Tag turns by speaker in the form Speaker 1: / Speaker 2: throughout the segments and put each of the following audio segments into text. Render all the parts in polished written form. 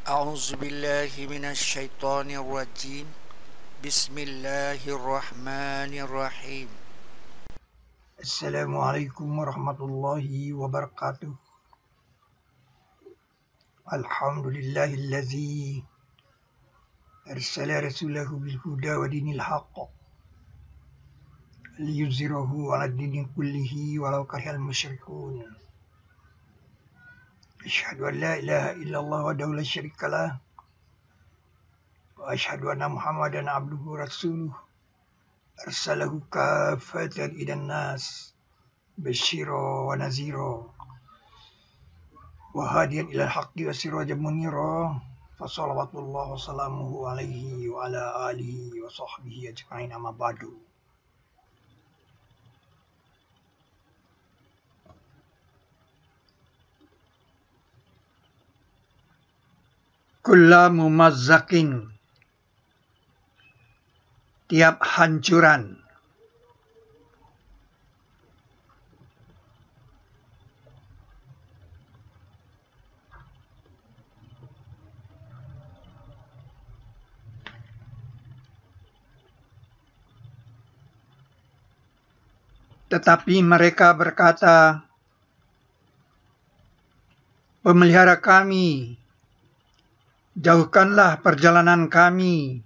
Speaker 1: أعوذ بالله من الشيطان الرجيم بسم الله الرحمن الرحيم.
Speaker 2: Assalamualaikum warahmatullahi wabarakatuh. Alhamdulillahilladzi arsala rasulahu bil huda wa dinil haqq liyuzhirahu 'ala dini kullihi walau karihal musyrikun. Asyhadu an la ilaha illallah wahdahu la syarikalah wa asyhadu anna Muhammadan abduhu wa rasuluh arsalahu kaffatan ilan nas basyira wa nazira wa hadiyan ilal haqqi wa sirajan munira fa shalawatullah wa salamuhu alaihi wa ala alihi wa sahbihi ajma'in amma ba'du. Kulla mumazzakin, tiap hancuran. Tetapi mereka berkata, pemelihara kami, jauhkanlah perjalanan kami.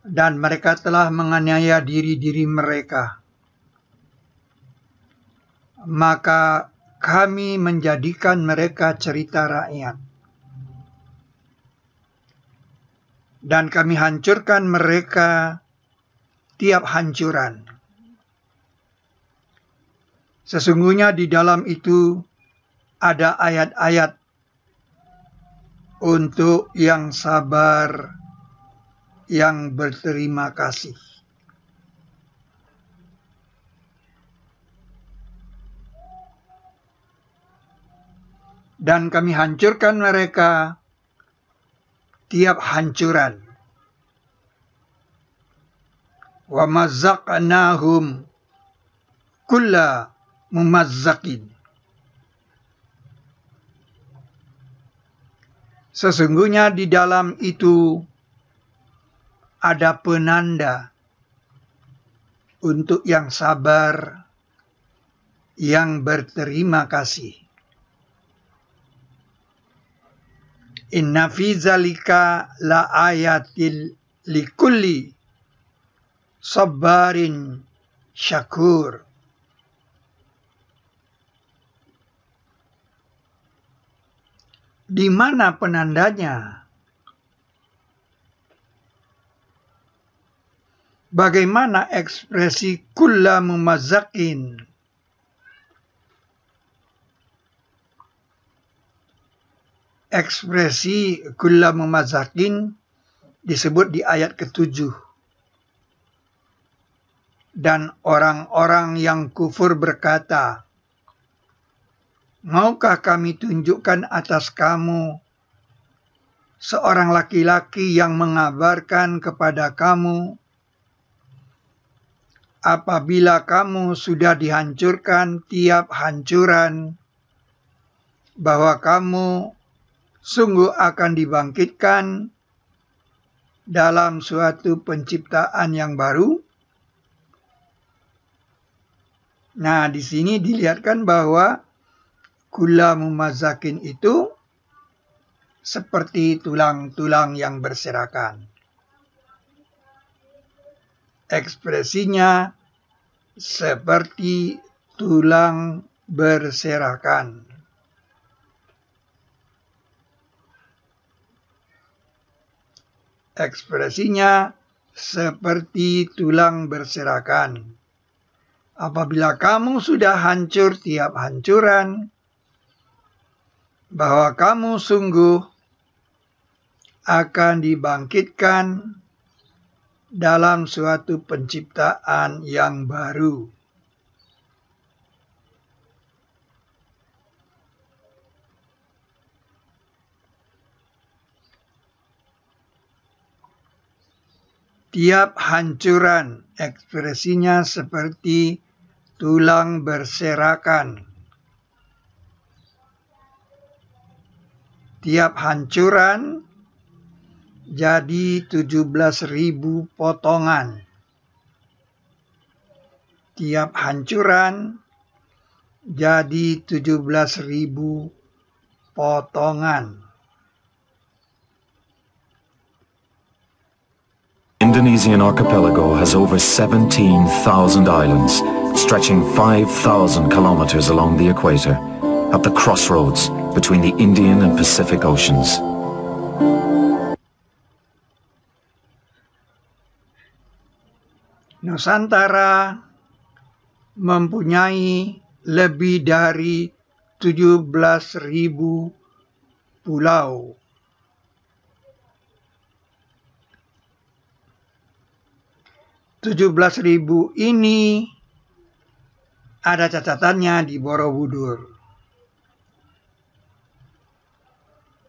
Speaker 2: Dan mereka telah menganiaya diri-diri mereka. Maka kami menjadikan mereka cerita rakyat. Dan kami hancurkan mereka tiap hancuran. Sesungguhnya di dalam itu ada ayat-ayat untuk yang sabar, yang berterima kasih. Dan kami hancurkan mereka tiap hancuran. Wa mazzaqnahum kulla mumazzakin. Sesungguhnya di dalam itu ada penanda untuk yang sabar, yang berterima kasih. Inna fi zalika la ayatil likulli sabarin syakur. Di mana penandanya? Bagaimana ekspresi kulla mumazzakin? Ekspresi kulla mumazzakin disebut di ayat ke-7. Dan orang-orang yang kufur berkata, maukah kami tunjukkan atas kamu seorang laki-laki yang mengabarkan kepada kamu apabila kamu sudah dihancurkan tiap hancuran, bahwa kamu sungguh akan dibangkitkan dalam suatu penciptaan yang baru? Nah, di sini dilihatkan bahwa kulla mumazzakin itu seperti tulang-tulang yang berserakan. Ekspresinya seperti tulang berserakan. Ekspresinya seperti tulang berserakan. Apabila kamu sudah hancur tiap hancuran, bahwa kamu sungguh akan dibangkitkan dalam suatu penciptaan yang baru. Tiap hancuran ekspresinya seperti tulang berserakan. Tiap hancuran jadi 17.000 potongan. Tiap hancuran jadi 17.000 potongan.
Speaker 3: Indonesian archipelago has over 17,000 islands, stretching 5,000 kilometers along the equator, at the crossroads between the Indian and Pacific Oceans.
Speaker 2: Nusantara mempunyai lebih dari 17.000 pulau. (17.000) ini ada catatannya di Borobudur.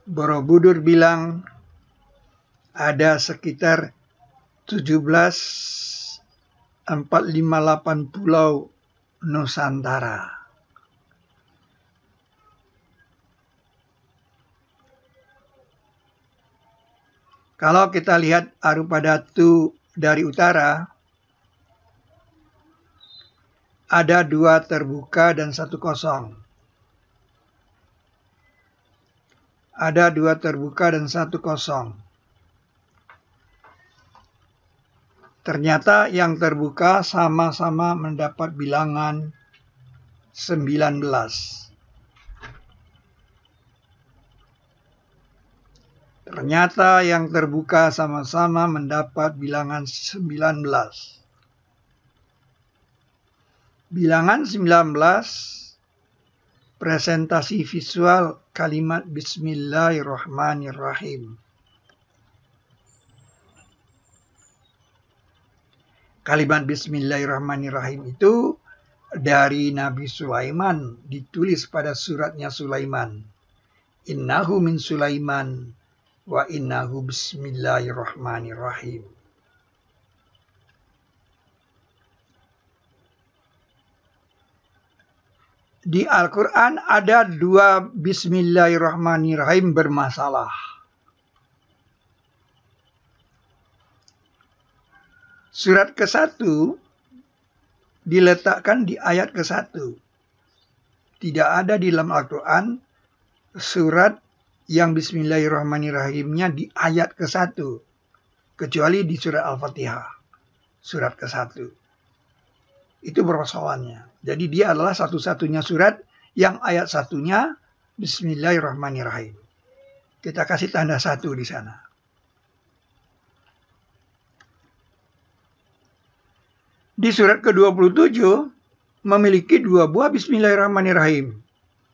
Speaker 2: Borobudur bilang ada sekitar 17.458 pulau Nusantara. Kalau kita lihat Arupadatu dari utara, ada 2 terbuka dan 1 kosong. Ada 2 terbuka dan 1 kosong. Ternyata yang terbuka sama-sama mendapat bilangan 19. Ternyata yang terbuka sama-sama mendapat bilangan 19. Bilangan 19, presentasi visual kalimat Bismillahirrahmanirrahim. Kalimat Bismillahirrahmanirrahim itu dari Nabi Sulaiman, ditulis pada suratnya Sulaiman. Innahu min Sulaiman wa innahu bismillahirrahmanirrahim. Di Al-Quran ada 2 Bismillahirrahmanirrahim bermasalah. Surat ke-1 diletakkan di ayat ke-1. Tidak ada di dalam Al-Quran surat yang Bismillahirrahmanirrahimnya di ayat ke-1. Kecuali di surat Al-Fatihah. Surat ke-1. Itu persoalannya. Jadi dia adalah satu-satunya surat yang ayat 1-nya Bismillahirrahmanirrahim. Kita kasih tanda 1 di sana. Di surat ke-27 memiliki 2 buah Bismillahirrahmanirrahim.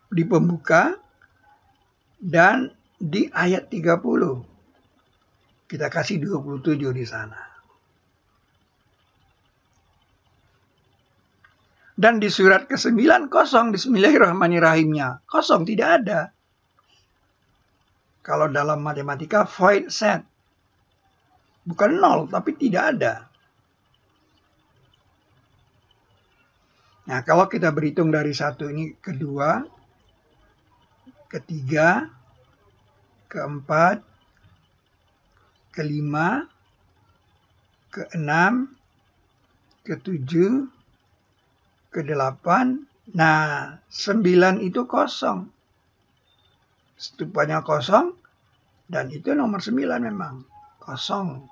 Speaker 2: Di pembuka dan di ayat 30. Kita kasih 27 di sana. Dan di surat ke-9 kosong Bismillahirrahmanirrahimnya. Kosong, tidak ada. Kalau dalam matematika void set. Bukan 0, tapi tidak ada. Nah, kalau kita berhitung dari 1 ini ke-2, ke-3, ke-4, ke-5, ke-6, ke-7, ke-8, nah 9 itu kosong. Stupanya kosong, dan itu nomor 9 memang. Kosong.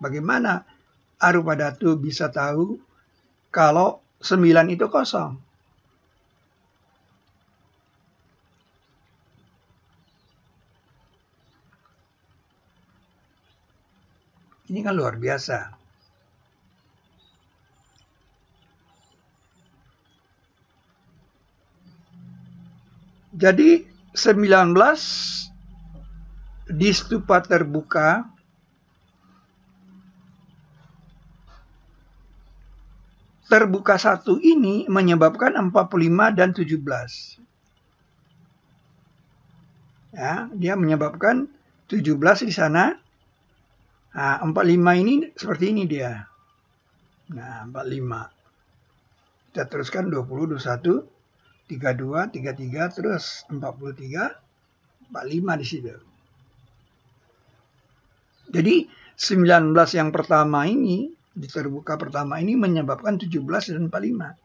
Speaker 2: Bagaimana Arupadatu bisa tahu kalau 9 itu kosong? Ini kan luar biasa. Jadi 19 di stupa terbuka terbuka 1 ini menyebabkan 45 dan 17. Ya, dia menyebabkan 17 di sana. Nah, 45 ini seperti ini dia. Nah, 45. Kita teruskan 20, 21, 32, 33, terus 43, 45 di situ. Jadi 19 yang pertama ini, di terbuka pertama ini menyebabkan 17 dan 45.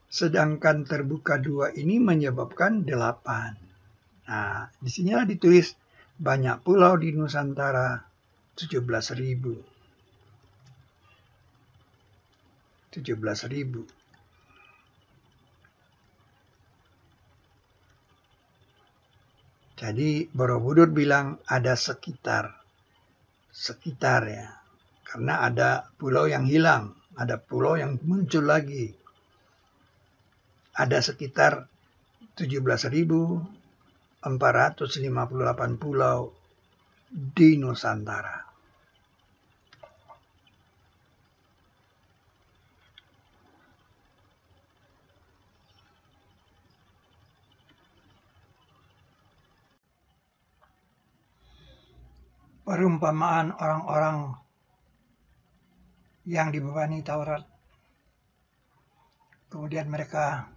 Speaker 2: Sedangkan terbuka 2 ini menyebabkan 8. Nah, di sinilah ditulis banyak pulau di Nusantara 17.000. 17.000. Jadi Borobudur bilang ada sekitar ya. Karena ada pulau yang hilang, ada pulau yang muncul lagi. Ada sekitar 17.458 pulau di Nusantara. Perumpamaan orang-orang yang dibebani Taurat, kemudian mereka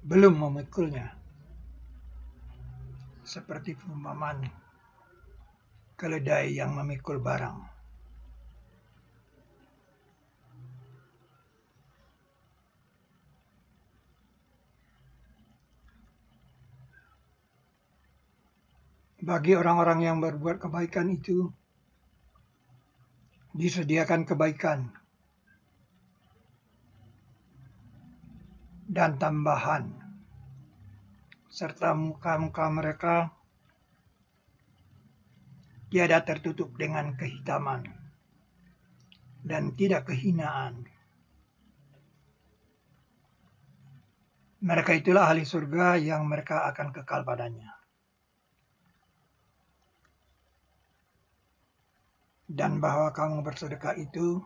Speaker 2: belum memikulnya, seperti perumpamaan keledai yang memikul barang. Bagi orang-orang yang berbuat kebaikan itu disediakan kebaikan dan tambahan, serta muka-muka mereka tiada tertutup dengan kehitaman dan tidak kehinaan. Mereka itulah ahli surga yang mereka akan kekal padanya. Dan bahwa kamu bersedekah itu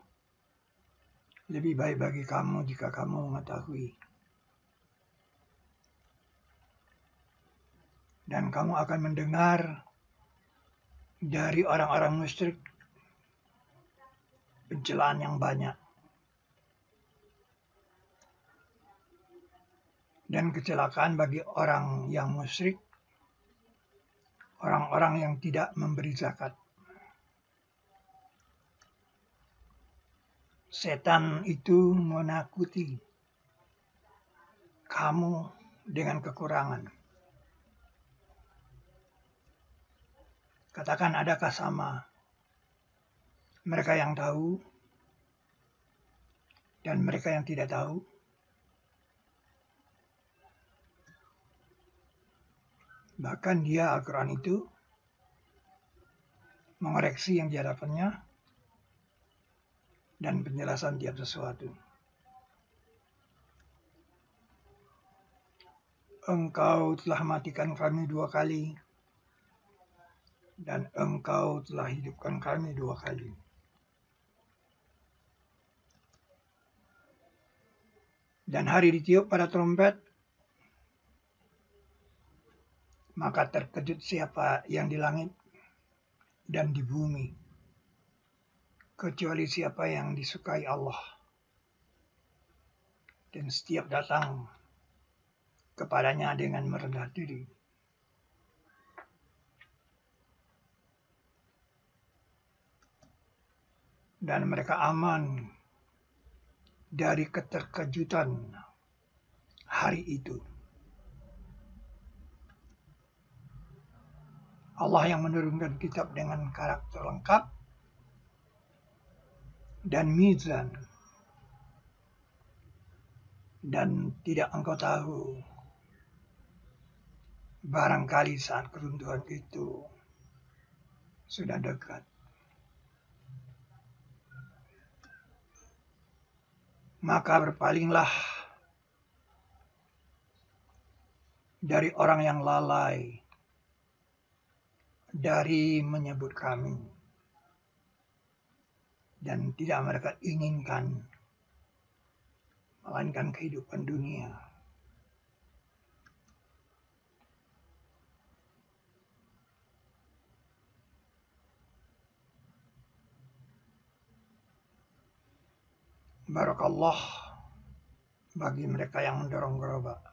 Speaker 2: lebih baik bagi kamu jika kamu mengetahui. Dan kamu akan mendengar dari orang-orang musyrik pencelaan yang banyak. Dan kecelakaan bagi orang yang musyrik, orang-orang yang tidak memberi zakat. Setan itu menakuti kamu dengan kekurangan. Katakan, adakah sama mereka yang tahu dan mereka yang tidak tahu? Bahkan dia, Al-Quran itu, mengoreksi yang di hadapannya dan penjelasan tiap sesuatu. Engkau telah matikan kami 2 kali, dan engkau telah hidupkan kami 2 kali. Dan hari ditiup pada trompet, maka terkejut siapa yang di langit dan di bumi, kecuali siapa yang disukai Allah. Dan setiap datang kepadanya dengan merendah diri. Dan mereka aman dari keterkejutan hari itu. Allah yang menurunkan kitab dengan karakter lengkap dan mizan. Dan tidak engkau tahu, barangkali saat keruntuhan itu sudah dekat. Maka berpalinglah dari orang yang lalai dari menyebut kami, dan tidak mereka inginkan melainkan kehidupan dunia. Barakallah bagi mereka yang mendorong gerobak.